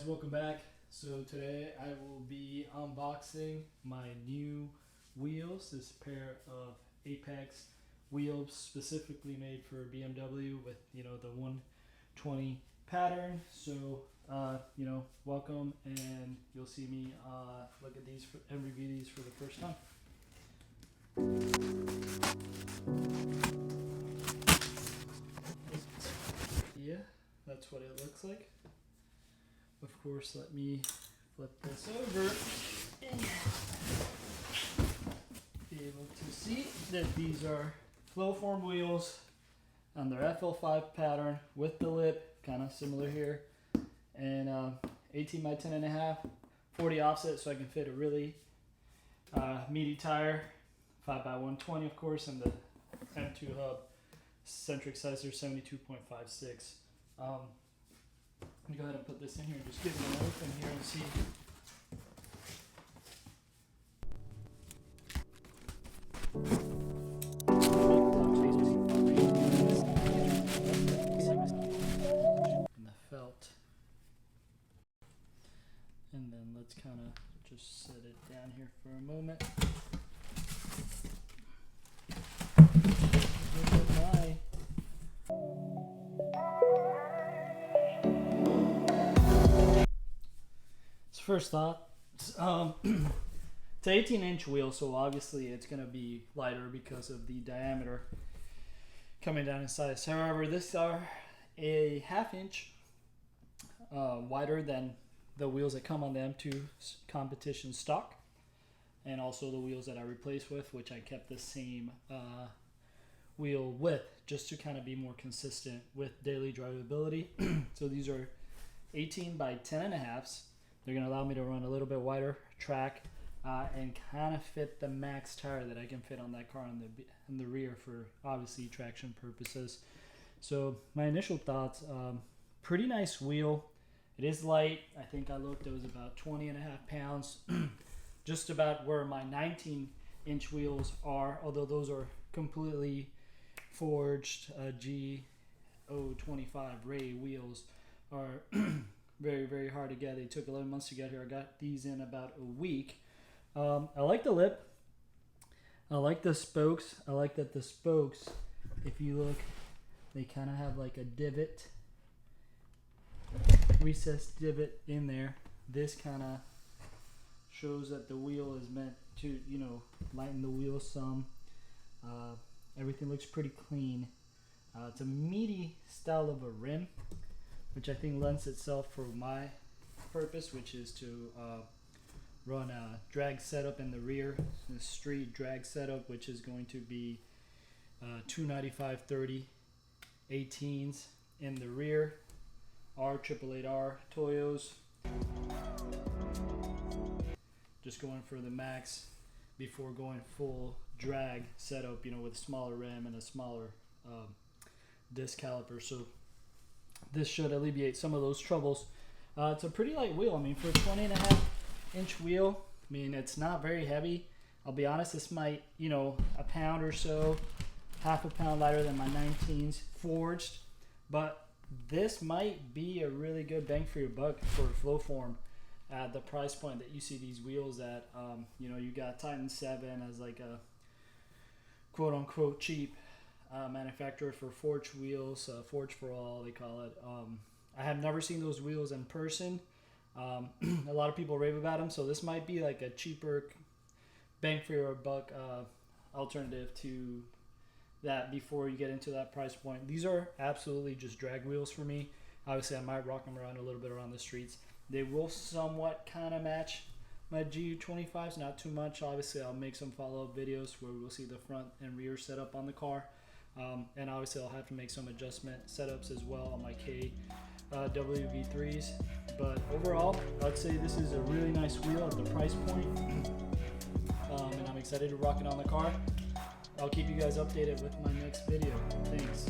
welcome back. So today I will be unboxing my new wheels. This pair of Apex wheels specifically made for BMW with the 120 pattern. So welcome, and you'll see me look at these and review these for the first time. Yeah, that's what it looks like. Of course, let me flip this over and be able to see that these are Fl-5 wheels on their Fl-5 pattern with the lip, kind of similar here, and 18 by 10.5, 40 offset, so I can fit a really meaty tire, 5 by 120 of course, and the M2 hub centric sizer 72.56. Let me go ahead and put this in here and just give it an open here and see. And the felt. And then let's kind of just set it down here for a moment. First thought, it's 18-inch wheel, so obviously it's going to be lighter because of the diameter coming down in size. However, these are a ½ inch wider than the wheels that come on the M2 competition stock, and also the wheels that I replaced with, which I kept the same wheel width just to kind of be more consistent with daily drivability. So these are 18 by 10.5s. They're going to allow me to run a little bit wider track and kind of fit the max tire that I can fit on that car in the rear for obviously traction purposes. So my initial thoughts, pretty nice wheel. It is light. I think I looked, it was about 20.5 pounds, just about where my 19-inch wheels are, although those are completely forged G025 Ray wheels are very, very hard to get. They took 11 months to get here. I got these in about a week. I like the lip. I like the spokes. I like that the spokes, if you look, they kind of have like a divot, recessed divot in there. This kind of shows that the wheel is meant to, lighten the wheel some. Everything looks pretty clean. It's a meaty style of a rim, which I think lends itself for my purpose, which is to run a drag setup in the rear, the street drag setup, which is going to be 295/30 18s in the rear, R888R Toyos. Just going for the max before going full drag setup, with a smaller rim and a smaller disc caliper. So this should alleviate some of those troubles. It's a pretty light wheel. I mean, for a 20.5-inch wheel, I mean, it's not very heavy. I'll be honest, this might, a pound or so, half a pound lighter than my 19s forged, but this might be a really good bang for your buck for Fl-5 at the price point that you see these wheels at. You got Titan 7 as like a quote-unquote cheap manufacturer for forged wheels, forged for all they call it. I have never seen those wheels in person. A lot of people rave about them, so this might be like a cheaper bang for your buck alternative to that before you get into that price point. These are absolutely just drag wheels for me. Obviously I might rock them around a little bit around the streets. They will somewhat kind of match my G25s, not too much. Obviously I'll make some follow-up videos where we'll see the front and rear setup on the car. And obviously I'll have to make some adjustment setups as well on my KWV3s. But overall, I'd say this is a really nice wheel at the price point. And I'm excited to rock it on the car. I'll keep you guys updated with my next video. Thanks.